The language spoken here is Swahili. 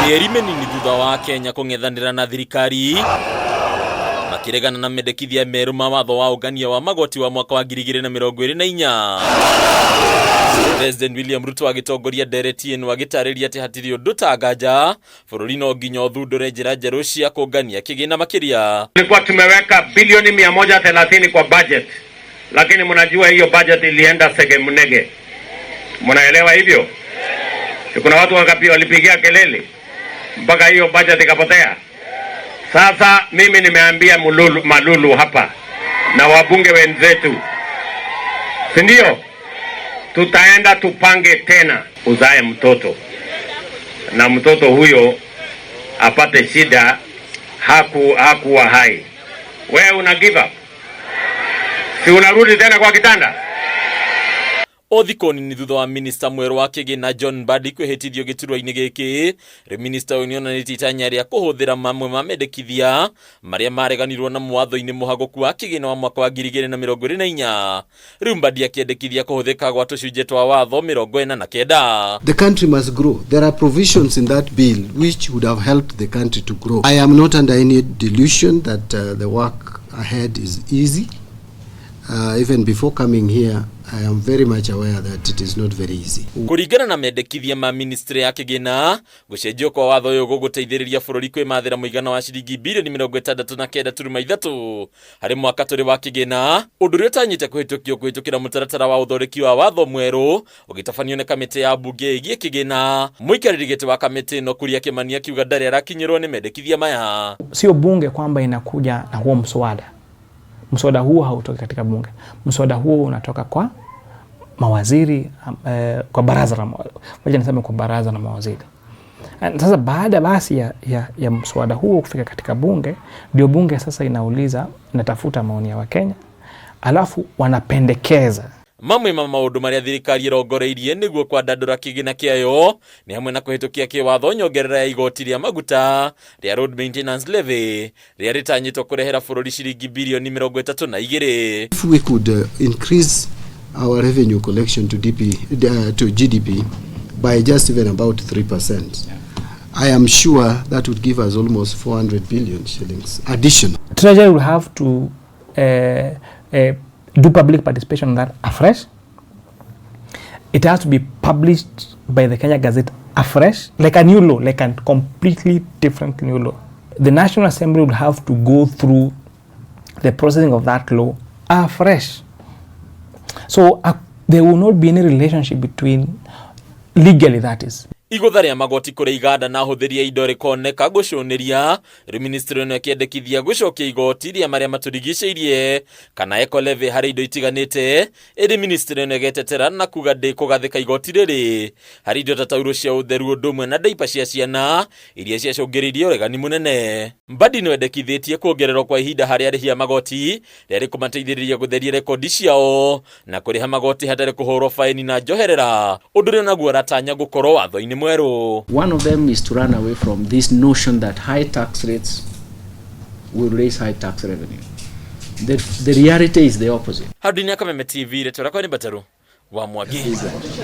Mieri minini thutha wa Kenya kung'ethanira na thirikari makiregana na mendekithia meru ma watho wa ungania wa magoti wa mwaka wa 2024. President William Ruto agitongoria Dereti no agitariria ati hatiri undu tangaja bururi no nginya uthundure njira njeru cia kungania kigina makiria. Tulikuwa tumeweka bilioni 130 kwa budget, lakini mnajua hiyo budget ilienda segemnege. Mnaelewa hivyo? Kuna watu walipigia kelele mpaka hiyo budget ikapotea. Sasa mimi nimeambia Malulu hapa na wabunge wenzetu, si ndio? Tutaenda tupange tena uzae mtoto, na mtoto huyo apate shida, hakuwa hai. Wewe una give up? Si unarudi tena kwa kitanda? Othikoni ni thutha wa minister mweru wa kigina John Mbadi kwihitithio giturwa-ini giki. Minister uyu nionanĩtie itanya rĩa kũhũthĩra mamwe ma mendekithia marĩa mareganirwo na mwatho-ini mũhaguku wa kigina wa mwaka wa 2024. Rĩu Mbadi akĩendekithia kũhũthĩka gwa tũcunjĩ twa watho 49. The country must grow. There are provisions in that bill which would have helped the country to grow. I am not under any delusion that the work ahead is easy. Even before coming here, I am very much aware that it is not very easy. Kuringana na mendekithia ma ministry ya kigina, gucenjio kwa watho uyu guguteithĩrĩria bũrũri kwĩmathĩra mũigana wa ciringi bilioni 69.3 harĩ mwaka tũrĩ wa kigina, ũndũ ũrĩa ũtanyĩte kũhĩtũkĩra mũtaratara wa ũthondeki wa watho mwerũ ũgĩtabanio nĩ kamĩtĩ ya bunge ĩgiĩ kigina. Mũikarĩri gĩtĩ wa kamĩtĩ ĩno Kuria Kimani akiuga ndarĩ arakinyĩrwo nĩ mendekithia maya. Sio bunge kwamba inakuja na huo mswada. Mswada huo hautoki katika bunge. Mswada huo unatoka kwa mawaziri, kwa baraza la mawaziri. Sasa baada basi ya mswada huo kufika katika bunge, ndio bunge sasa inatafuta maoni ya Wakenya, alafu wanapendekeza. Mamwe ma maundu maria thirikari irongoreirie niguo kwandandura kigina kiayo ni hamwe na kuhitukia kiwatho nyongerera ya igoti ria maguta ria road maintenance levy ria ritanyitwo kurehera bururi ciringi bilioni 32. If we could increase our revenue collection to GDP by just even about 3%, I am sure that would give us almost 400 billion shillings additional. Treasury will have to do public participation on that afresh. It has to be published by the Kenya Gazette afresh, like a new law, like a completely different new law. The National Assembly will have to go through the processing of that law afresh. So there will not be any relationship between, legally that is. Igotha ria magoti kuri iganda na huthiria indo rikoneka gucuniria ministry no kiendekithia gucokia igoti ria maria maturigiceirie kana eco levy hari indo itiganite. Ministry no getetera na kuga ndi kugathika igoti riri hari indo tatauro cia utheru ndumwe na ndaipa cia ciana iria ciacungiririe uregani munene. Mbadi no endekithĩtie kuongererwo kwa ihinda hari arĩhi a magoti rĩrĩ kũmateithĩrĩria gutheria rekodi ciao na kuriha magoti hatarĩ kuhũrwo faini na njoherera, ũndũ ũrĩa naguo aratanya gukorwo watho-inĩ mwerũ. One of them is to run away from this notion that high tax rates will raise high tax revenue. The reality is the opposite. Hadini ya Kameme TV, leto lako ni Bataru wa Mwagi.